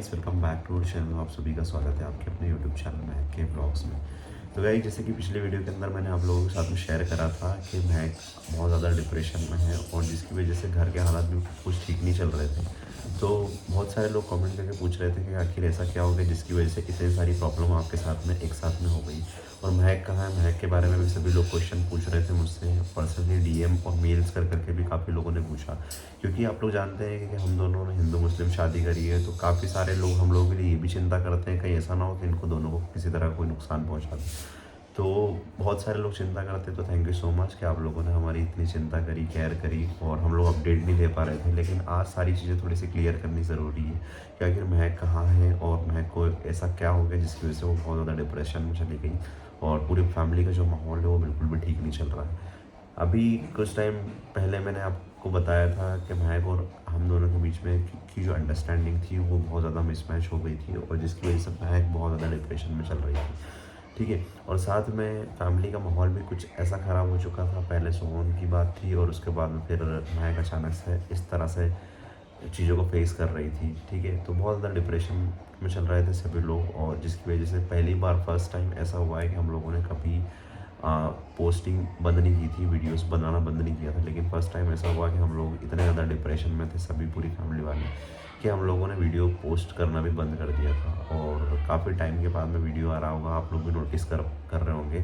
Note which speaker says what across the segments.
Speaker 1: Welcome back to channel. आप सभी का स्वागत है आपके अपने यूट्यूब चैनल में के ब्लॉग्स में। तो गाइस, जैसे कि पिछले वीडियो के अंदर मैंने आप लोगों के साथ में शेयर करा था कि महक बहुत ज़्यादा डिप्रेशन में है और जिसकी वजह से घर के हालात भी कुछ ठीक नहीं चल रहे थे। तो बहुत सारे लोग कमेंट करके पूछ रहे थे कि आखिर ऐसा क्या हो गया जिसकी वजह से इतनी सारी प्रॉब्लम आपके साथ में एक साथ में हो गई, और महक कहाँ है। महक के बारे में भी सभी लोग क्वेश्चन पूछ रहे थे मुझसे पर्सनली डीएम और मेल्स कर करके भी काफ़ी लोगों ने पूछा, क्योंकि आप लोग जानते हैं कि हम दोनों ने हिंदू मुस्लिम शादी करी है। तो काफ़ी सारे लोग हम लोगों के लिए ये भी चिंता करते हैं कहीं ऐसा ना हो कि इनको दोनों को किसी तरह कोई नुकसान पहुंचा दे। तो बहुत सारे लोग चिंता करते, तो थैंक यू सो मच कि आप लोगों ने हमारी इतनी चिंता करी, केयर करी, और हम लोग अपडेट नहीं दे पा रहे थे। लेकिन आज सारी चीज़ें थोड़ी सी क्लियर करनी ज़रूरी है कि आखिर महक कहाँ है और महक को ऐसा क्या हो गया जिसकी वजह से वो बहुत ज़्यादा डिप्रेशन में चली गई, और पूरी फैमिली का जो माहौल है वो बिल्कुल भी ठीक नहीं चल रहा है। अभी कुछ टाइम पहले मैंने आपको बताया था कि महक और हम दोनों के बीच में की जो अंडरस्टैंडिंग थी वो बहुत ज़्यादा मिसमैच हो गई थी, और जिसकी वजह से महक बहुत ज़्यादा डिप्रेशन में चल रही थी। ठीक है, और साथ में फैमिली का माहौल भी कुछ ऐसा ख़राब हो चुका था। पहले सोहन की बात थी और उसके बाद में फिर महक अचानक से इस तरह से चीज़ों को फेस कर रही थी। ठीक है, तो बहुत ज़्यादा डिप्रेशन में चल रहे थे सभी लोग, और जिसकी वजह से पहली बार फर्स्ट टाइम ऐसा हुआ है कि हम लोगों ने कभी पोस्टिंग बंद नहीं की थी, वीडियोस बनाना बंद नहीं किया था। लेकिन फ़र्स्ट टाइम ऐसा हुआ कि हम लोग इतने ज़्यादा डिप्रेशन में थे सभी, पूरी फैमिली वाले, कि हम लोगों ने वीडियो पोस्ट करना भी बंद कर दिया था। और काफ़ी टाइम के बाद में वीडियो आ रहा होगा, आप लोग भी नोटिस कर रहे होंगे।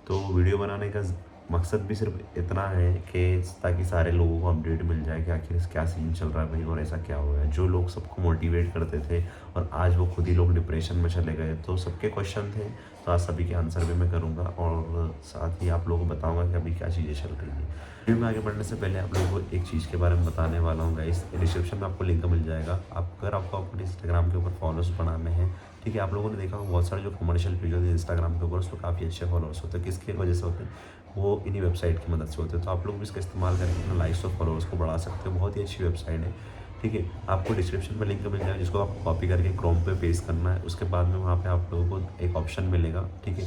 Speaker 1: तो वीडियो बनाने का मकसद भी सिर्फ इतना है कि ताकि सारे लोगों को अपडेट मिल जाए कि आखिर क्या सीन चल रहा है भाई, और ऐसा क्या हुआ है। जो लोग सबको मोटिवेट करते थे और आज वो खुद ही लोग डिप्रेशन में चले गए, तो सबके क्वेश्चन थे, तो आज सभी के आंसर भी मैं करूँगा, और साथ ही आप लोगों को बताऊँगा कि अभी क्या चीज़ें चल रही हैं। वीडियो में आगे बढ़ने से पहले आप लोगों को एक चीज़ के बारे में बताने वाला हूँ गाइस। डिस्क्रिप्शन में आपको लिंक मिल जाएगा। अगर आपको अपने इंस्टाग्राम के ऊपर फॉलोअर्स बनाने हैं, ठीक है, आप लोगों ने देखा होगा बहुत सारे जो कमर्शियल पेज होते हैं इंस्टाग्राम के ऊपर, उसको काफ़ी अच्छे फॉलोअर्स होते हैं। किसकी वजह से होते हैं? वो इन्हीं वेबसाइट की मदद से होते हैं। तो आप लोग भी इसका इस्तेमाल करके अपना लाइक्स और फॉलोअर्स को बढ़ा सकते हो। बहुत ही अच्छी वेबसाइट है। ठीक है, आपको डिस्क्रिप्शन में लिंक मिल जाएगा जिसको आपको कॉपी करके क्रोम पे पेस्ट करना है। उसके बाद में वहाँ पे आप लोगों को एक ऑप्शन मिलेगा। ठीक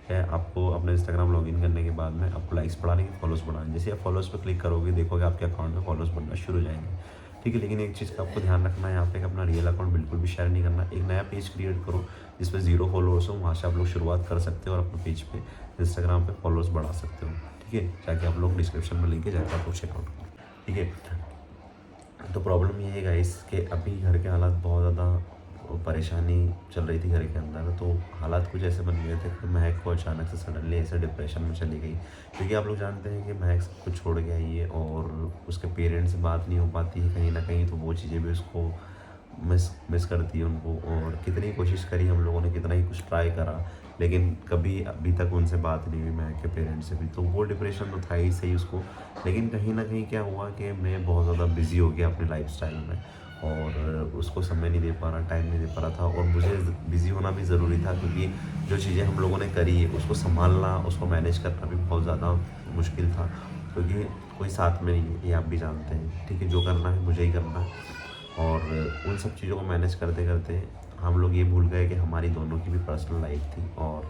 Speaker 1: है, आपको अपने इंस्टाग्राम लॉगिन करने के बाद में आपको लाइक्स बढ़ाने के, फॉलोअर्स बढ़ाने। जैसे आप फॉलोअर्स पे क्लिक करोगे, देखोगे आपके अकाउंट में फॉलोअर्स बनना शुरू हो जाएंगे। ठीक है, लेकिन एक चीज़ का आपको ध्यान रखना है, यहाँ पे अपना रियल अकाउंट बिल्कुल भी शेयर नहीं करना। एक नया पेज क्रिएट करो जिसपे 0 फॉलोअर्स हो, वहाँ से आप लोग शुरुआत कर सकते हो और अपने पेज पे इंस्टाग्राम पे फॉलोअर्स बढ़ा सकते हो। ठीक है, जाके आप लोग डिस्क्रिप्शन में लिंक है, जाकर आप लोग चेकआउट करो। ठीक है, तो प्रॉब्लम ये है गाइस कि अभी घर के हालात बहुत ज़्यादा परेशानी चल रही थी घर के अंदर। तो हालात कुछ ऐसे बन गए थे कि महक को अचानक से सडनली ऐसे डिप्रेशन में चली गई, क्योंकि आप लोग जानते हैं कि महक सब कुछ छोड़ के आई है और उसके पेरेंट्स से बात नहीं हो पाती है कहीं ना कहीं। तो वो चीज़ें भी उसको मिस करती है उनको, और कितनी कोशिश करी हम लोगों ने, कितना ही कुछ ट्राई करा, लेकिन कभी अभी तक उनसे बात नहीं हुई महक के पेरेंट्स से भी। तो वो डिप्रेशन तो था ही सही उसको, लेकिन कहीं ना कहीं क्या हुआ कि मैं बहुत ज़्यादा बिज़ी हो गया अपने लाइफस्टाइल में, और उसको समय नहीं दे पा रहा, टाइम नहीं दे पा रहा था। और मुझे बिज़ी होना भी ज़रूरी था, क्योंकि जो चीज़ें हम लोगों ने करी है उसको संभालना, उसको मैनेज करना भी बहुत ज़्यादा मुश्किल था, क्योंकि कोई साथ में नहीं है, ये आप भी जानते हैं। ठीक है, जो करना है मुझे ही करना है, और उन सब चीज़ों को मैनेज करते करते हम लोग ये भूल गए कि हमारी दोनों की भी पर्सनल लाइफ थी, और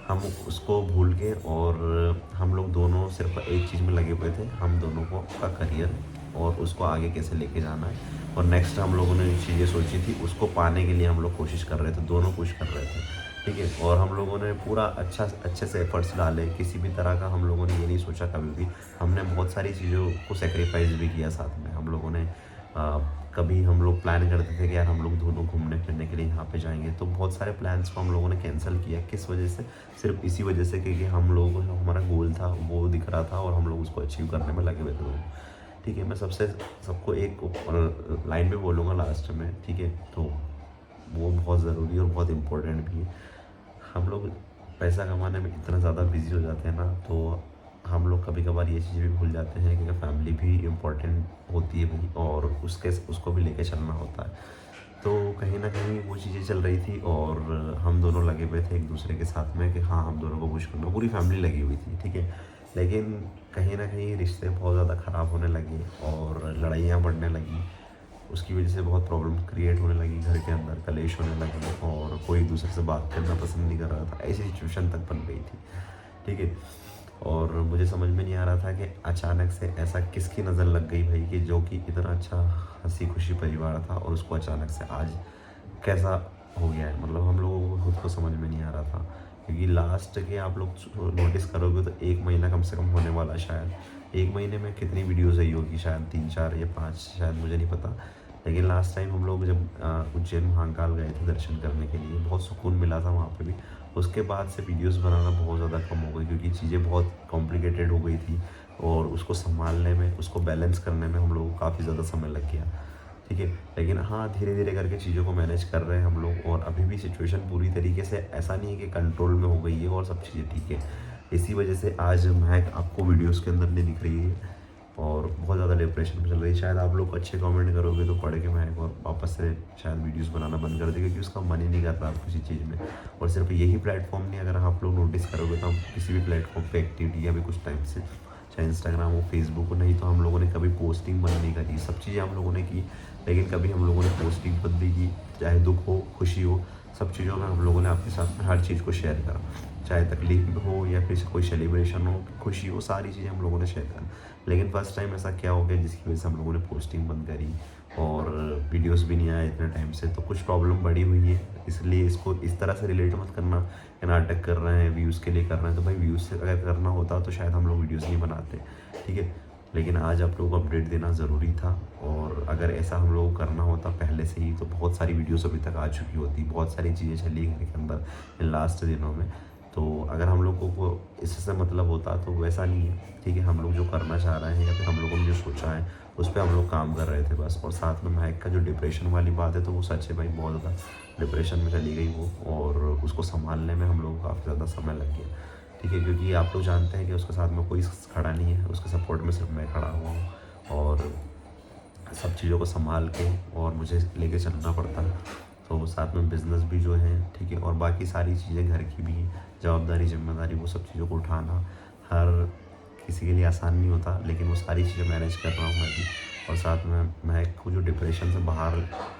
Speaker 1: हम उसको भूल के, और हम लोग दोनों सिर्फ एक चीज़ में लगे हुए थे, हम दोनों को का करियर और उसको आगे कैसे लेके जाना है। और नेक्स्ट हम लोगों ने जो चीज़ें सोची थी उसको पाने के लिए हम लोग कोशिश कर रहे थे, दोनों कोशिश कर रहे थे। ठीक है, और हम लोगों ने पूरा अच्छे से एफर्ट्स डाले, किसी भी तरह का हम लोगों ने ये नहीं सोचा कभी भी। हमने बहुत सारी चीज़ों को सेक्रीफाइस भी किया साथ में। हम लोगों ने कभी हम लोग प्लान करते थे कि यार हम लोग दोनों घूमने फिरने के लिए यहाँ पे जाएंगे, तो बहुत सारे प्लान्स को हम लोगों ने कैंसिल किया। किस वजह से? सिर्फ इसी वजह से कि हम लोगों को जो हमारा गोल था वो दिख रहा था, और हम लोग उसको अचीव करने में लगे हुए थे दोनों। ठीक है, मैं सबको एक लाइन में बोलूँगा लास्ट में। ठीक है, तो वो बहुत ज़रूरी और बहुत इम्पोर्टेंट भी है। हम लोग पैसा कमाने में इतना ज़्यादा बिजी हो जाते हैं ना, तो हम लोग कभी कभार ये चीज़ें भी भूल जाते हैं कि फैमिली भी इम्पोर्टेंट होती है भाई, और उसको भी लेके चलना होता है। तो कहीं ना कहीं वो चीज़ें चल रही थी, और हम दोनों लगे हुए थे एक दूसरे के साथ में कि हाँ हम दोनों को पुश करना, पूरी फैमिली लगी हुई थी। ठीक है, लेकिन कहीं ना कहीं रिश्ते बहुत ज़्यादा ख़राब होने लगे और लड़ाइयाँ बढ़ने लगी। उसकी वजह से बहुत प्रॉब्लम क्रिएट होने लगी, घर के अंदर कलेश होने लगे, और कोई एक दूसरे से बात करना पसंद नहीं कर रहा था। ऐसी सिचुएशन तक बन गई थी। ठीक है, और मुझे समझ में नहीं आ रहा था कि अचानक से ऐसा किसकी नज़र लग गई भाई, कि जो कि इतना अच्छा हंसी खुशी परिवार था, और उसको अचानक से आज कैसा हो गया है, मतलब हम लोगों को खुद को समझ में नहीं आ रहा था। क्योंकि लास्ट के आप लोग नोटिस करोगे तो 1 महीना कम से कम होने वाला है शायद। 1 महीने में कितनी वीडियोज़ आई होगी, शायद 3-4 या 5, शायद मुझे नहीं पता। लेकिन लास्ट टाइम हम लोग जब उज्जैन महाकाल गए थे दर्शन करने के लिए, बहुत सुकून मिला था वहाँ पे भी। उसके बाद से वीडियोस बनाना बहुत ज़्यादा कम हो गई, क्योंकि चीज़ें बहुत कॉम्प्लिकेटेड हो गई थी और उसको सँभालने में, उसको बैलेंस करने में हम लोगों को काफ़ी ज़्यादा समय लग गया। ठीक है, लेकिन हाँ, धीरे-धीरे करके चीज़ों को मैनेज कर रहे हैं हम लोग, और अभी भी सिचुएशन पूरी तरीके से ऐसा नहीं है कि कंट्रोल में हो गई है और सब चीज़ें ठीक है। इसी वजह से आज महक आपको वीडियोज़ के अंदर नहीं दिख रही है और बहुत ज़्यादा डिप्रेशन में चल रही है। शायद आप लोग अच्छे कमेंट करोगे तो पढ़ के महक और वापस से शायद वीडियोज़ बनाना बंद कर देगा, क्योंकि उसका मन ही नहीं कर रहा किसी चीज़ में। और सिर्फ यही प्लेटफॉर्म नहीं, अगर आप लोग नोटिस करोगे तो हम किसी भी प्लेटफॉर्म पे एक्टिविटी अभी कुछ टाइम से, चाहे इंस्टाग्राम हो, फेसबुक हो, नहीं तो हम लोगों ने कभी पोस्टिंग बंद नहीं करी। सब चीज़ें हम लोगों ने की, लेकिन कभी हम लोगों ने पोस्टिंग बंद नहीं की। चाहे दुख हो, खुशी हो, सब चीज़ों में हम लोगों ने आपके साथ में हर चीज़ को शेयर करा। चाहे तकलीफ हो या फिर कोई सेलिब्रेशन हो, खुशी हो, सारी चीज़ें हम लोगों ने शेयर करा। लेकिन फर्स्ट टाइम ऐसा क्या हो गया जिसकी वजह से हम लोगों ने पोस्टिंग बंद करी और वीडियोस भी नहीं आए इतने टाइम से, तो कुछ प्रॉब्लम बड़ी हुई है। इसलिए इसको इस तरह से रिलेट मत करना कि नाटक कर रहे हैं, व्यूज़ के लिए कर रहे हैं। तो भाई व्यूज़ से अगर करना होता तो शायद हम लोग वीडियोज़ नहीं बनाते, ठीक है। लेकिन आज आप लोगों को अपडेट देना ज़रूरी था, और अगर ऐसा हम लोगों को करना होता पहले से ही तो बहुत सारी वीडियोस अभी तक आ चुकी होती, बहुत सारी चीज़ें चली घर के अंदर इन लास्ट दिनों में। तो अगर हम लोगों को इससे मतलब होता तो वैसा नहीं है, ठीक है। हम लोग जो करना चाह रहे हैं या फिर हम लोगों ने जो सोचा है उस पर हम लोग काम कर रहे थे बस। और साथ में महक का जो डिप्रेशन वाली बात है तो वो सच है भाई, बहुत ज़्यादा डिप्रेशन में चली गई वो, और उसको संभालने में हम लोगों को काफ़ी ज़्यादा समय लग गया, ठीक है। क्योंकि आप लोग जानते हैं कि उसके साथ में कोई खड़ा नहीं है, उसके सपोर्ट में सिर्फ मैं खड़ा हुआ हूँ, और सब चीज़ों को संभाल के और मुझे लेके चलना पड़ता है। तो साथ में बिज़नेस भी जो है, ठीक है, और बाकी सारी चीज़ें घर की भी जवाबदारी, ज़िम्मेदारी, वो सब चीज़ों को उठाना हर किसी के लिए आसान नहीं होता, लेकिन वो सारी चीज़ें मैनेज कर रहा हूँ मैं भी। और साथ में मैं को जो डिप्रेशन से बाहर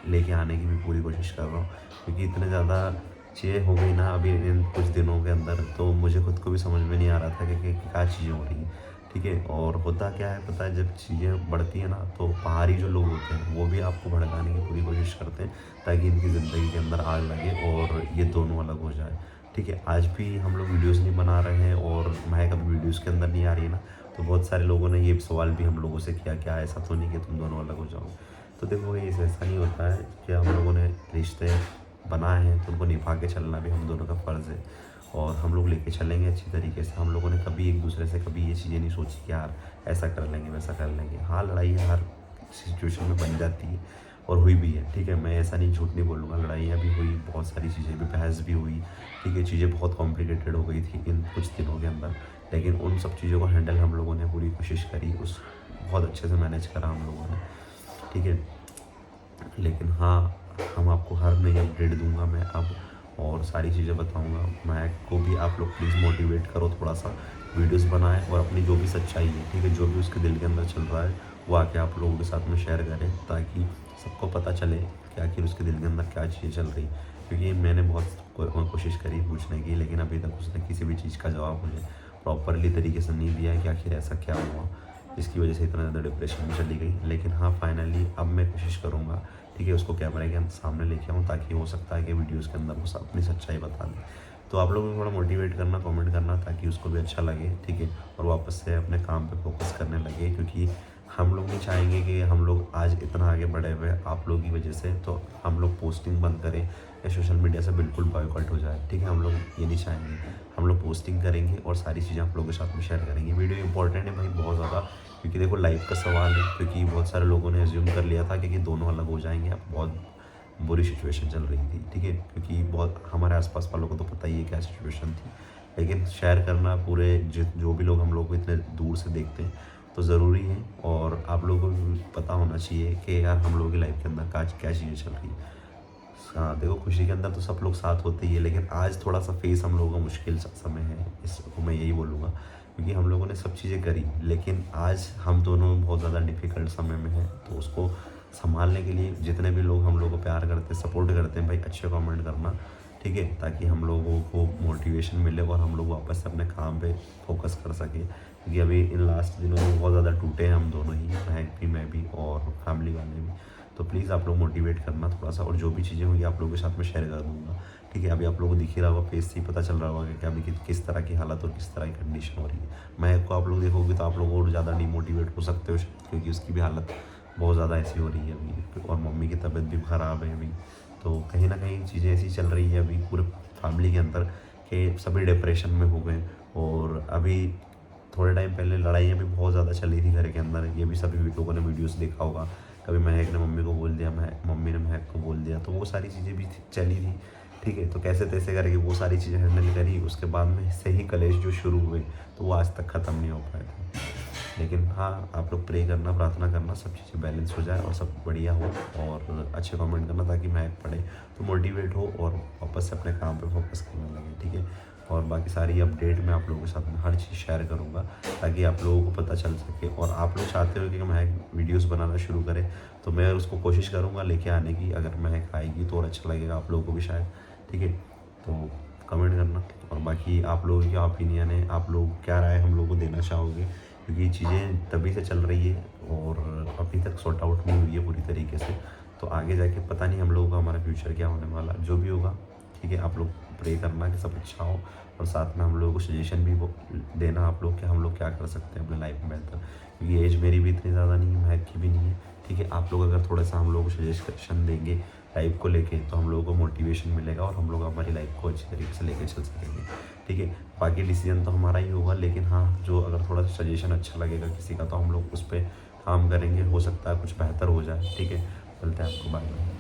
Speaker 1: लेके आने की भी पूरी कोशिश कर रहा हूँ, क्योंकि इतने ज़्यादा चीज़ें हो गई ना अभी इन कुछ दिनों के अंदर, तो मुझे खुद को भी समझ में नहीं आ रहा था कि क्या चीज़ें हो रही हैं, ठीक है। और होता क्या है पता है, जब चीज़ें बढ़ती हैं ना तो बाहरी जो लोग होते हैं वो भी आपको भड़काने की पूरी कोशिश करते हैं, ताकि इनकी ज़िंदगी के अंदर आग लगे और ये दोनों अलग हो जाए, ठीक है। आज भी हम लोग वीडियोस नहीं बना रहे हैं और महक अभी वीडियोस के अंदर नहीं आ रही है ना, तो बहुत सारे लोगों ने ये सवाल भी हम लोगों से किया, क्या ऐसा तो नहीं कि तुम दोनों अलग हो जाओ। तो देखो ये ऐसा नहीं होता है कि हम लोगों ने रिश्ते बनाए हैं तो उनको निभा के चलना भी हम दोनों का फ़र्ज़ है, और हम लोग लेके चलेंगे अच्छी तरीके से। हम लोगों ने कभी एक दूसरे से कभी ये चीज़ें नहीं सोची कि यार ऐसा कर लेंगे, वैसा कर लेंगे। हाँ, लड़ाई हर सिचुएशन में बन जाती है और हुई भी है, ठीक है। मैं ऐसा नहीं, झूठ नहीं बोलूँगा, लड़ाइयाँ भी हुई, बहुत सारी चीज़ें भी, बहस भी हुई, ठीक है। चीज़ें बहुत कॉम्प्लिकेटेड हो गई थी इन कुछ दिनों के अंदर, लेकिन उन सब चीज़ों को हैंडल हम लोगों ने पूरी कोशिश करी, उस बहुत अच्छे से मैनेज करा हम लोगों ने, ठीक है। लेकिन हाँ, हम आपको हर नई अपडेट दूंगा मैं अब, और सारी चीज़ें बताऊंगा। मैं को भी आप लोग प्लीज़ मोटिवेट करो, थोड़ा सा वीडियोस बनाएं और अपनी जो भी सच्चाई है, ठीक है, जो भी उसके दिल के अंदर चल रहा है वो आके आप लोगों के साथ में शेयर करें, ताकि सबको पता चले कि आखिर उसके दिल के अंदर क्या चीज़ें चल रही। क्योंकि मैंने बहुत कोशिश करी पूछने की, लेकिन अभी तक उसने किसी भी चीज़ का जवाब मुझे प्रॉपरली तरीके से नहीं दिया है कि आखिर ऐसा क्या हुआ जिसकी वजह से इतना ज़्यादा डिप्रेशन में चली गई। लेकिन हाँ, फाइनली अब मैं कोशिश करूँगा, ठीक है, उसको कैमरे के सामने लेके आऊँ, ताकि हो सकता है कि वीडियोज़ के अंदर वो अपनी सच्चाई बता दें। तो आप लोग भी थोड़ा मोटिवेट करना, कमेंट करना, ताकि उसको भी अच्छा लगे, ठीक है, और वापस से अपने काम पे फोकस करने लगे। क्योंकि हम लोग नहीं चाहेंगे कि हम लोग आज इतना आगे बढ़े हुए आप लोगों की वजह से तो हम लोग पोस्टिंग बंद करें या सोशल मीडिया से बिल्कुल बॉयकॉट हो जाए, ठीक है। हम लोग ये नहीं चाहेंगे, हम लोग पोस्टिंग करेंगे और सारी चीज़ें आप लोगों के साथ में शेयर करेंगे। वीडियो इंपॉर्टेंट है भाई, बहुत ज़्यादा, क्योंकि देखो लाइफ का सवाल है। क्योंकि बहुत सारे लोगों ने एज्यूम कर लिया था कि दोनों अलग हो जाएंगे, अब बहुत बुरी सिचुएशन चल रही थी, ठीक है। क्योंकि बहुत हमारे आसपास वालों को तो पता ही है क्या सिचुएशन थी, लेकिन शेयर करना पूरे जो भी लोग हम लोग को इतने दूर से देखते हैं तो ज़रूरी है। और आप लोगों को भी पता होना चाहिए कि यार हम लोगों की लाइफ के अंदर क्या चीज़ें चल रही है। हाँ, देखो खुशी के अंदर तो सब लोग साथ होते ही है, लेकिन आज थोड़ा सा फेस हम लोगों का मुश्किल समय है, इसको मैं यही बोलूँगा। क्योंकि हम लोगों ने सब चीज़ें करी, लेकिन आज हम दोनों बहुत ज़्यादा डिफ़िकल्ट समय में हैं। तो उसको संभालने के लिए जितने भी लोग हम लोग को प्यार करते हैं, सपोर्ट करते हैं भाई, अच्छे कमेंट करना, ठीक है, ताकि हम लोगों को मोटिवेशन मिले और हम लोग वापस से अपने काम पे फोकस कर सकें। क्योंकि अभी इन लास्ट दिनों में बहुत ज़्यादा टूटे हैं हम दोनों ही, महक भी, मैं भी और फैमिली वाले भी। तो प्लीज़ आप लोग मोटिवेट करना थोड़ा सा, और जो भी चीज़ें होंगी आप लोगों के साथ में शेयर कर दूँगा, ठीक है। अभी आप लोगों को दिख ही रहा होगा, फेस से ही पता चल रहा होगा कि अभी किस तरह की हालत और किस तरह की कंडीशन हो रही है। महक को आप लोग देखोगे तो आप लोग और ज़्यादा डिमोटिवेट हो सकते हो शायद, क्योंकि उसकी भी हालत बहुत ज़्यादा ऐसी हो रही है अभी, और मम्मी की तबीयत भी ख़राब है अभी। तो कहीं न कहीं चीज़ें ऐसी चल रही है अभी पूरे फैमिली के अंदर कि सभी डिप्रेशन में हो गए। और अभी थोड़े टाइम पहले लड़ाइयाँ भी बहुत ज़्यादा चली थी घर के अंदर, ये भी सभी लोगों ने वीडियोस देखा होगा। कभी महक ने मम्मी को बोल दिया, मम्मी ने महक को बोल दिया, तो वो सारी चीज़ें भी चली थी, ठीक है। तो कैसे तैसे करके वो सारी चीज़ें हैंडल करी, उसके बाद में से ही कलेश जो शुरू हुए तो वो आज तक ख़त्म नहीं हो पाए थे। लेकिन हाँ, आप लोग प्रे करना, प्रार्थना करना, सब चीज़ें बैलेंस हो जाए और सब बढ़िया हो, और अच्छे कमेंट करना ताकि महक पढ़े तो मोटिवेट हो और वापस से अपने काम पे फोकस करने लगे, ठीक है। और बाकी सारी अपडेट मैं आप लोगों के साथ में हर चीज़ शेयर करूँगा ताकि आप लोगों को पता चल सके। और आप लोग चाहते हो कि महक वीडियोस बनाना शुरू करे तो मैं उसको कोशिश करूँगा लेके आने की। अगर महक आएगी तो और अच्छा लगेगा आप लोगों को भी शायद, ठीक है। तो कमेंट करना, और बाकी आप लोगों की क्या ओपिनियन है, आप लोग क्या राय हम लोग को देना चाहोगे, क्योंकि चीज़ें तभी से चल रही है और अभी तक सॉर्ट आउट नहीं हुई है पूरी तरीके से। तो आगे जाके पता नहीं हम लोगों का हमारा फ्यूचर क्या होने वाला, जो भी होगा, ठीक है। आप लोग प्रे करना कि सब अच्छा हो, और साथ में हम लोगों को सजेशन भी वो देना आप लोग कि हम लोग क्या कर सकते हैं अपने लाइफ में बेहतर, क्योंकि एज मेरी भी इतनी ज़्यादा नहीं है, महक की भी नहीं है, ठीक है। आप लोग अगर थोड़ा सा हम लोगों को सजेशन देंगे लाइफ को लेके तो हम लोगों को मोटिवेशन मिलेगा और हम लोग हमारी लाइफ को अच्छी तरीके से लेके चल सकेंगे, ठीक है। बाकी डिसीजन तो हमारा ही होगा, लेकिन हाँ, जो अगर थोड़ा सा सजेशन अच्छा लगेगा किसी का तो हम लोग उस पर काम करेंगे, हो सकता है कुछ बेहतर हो जाए, ठीक है। बोलते हैं आपको बाय बाय।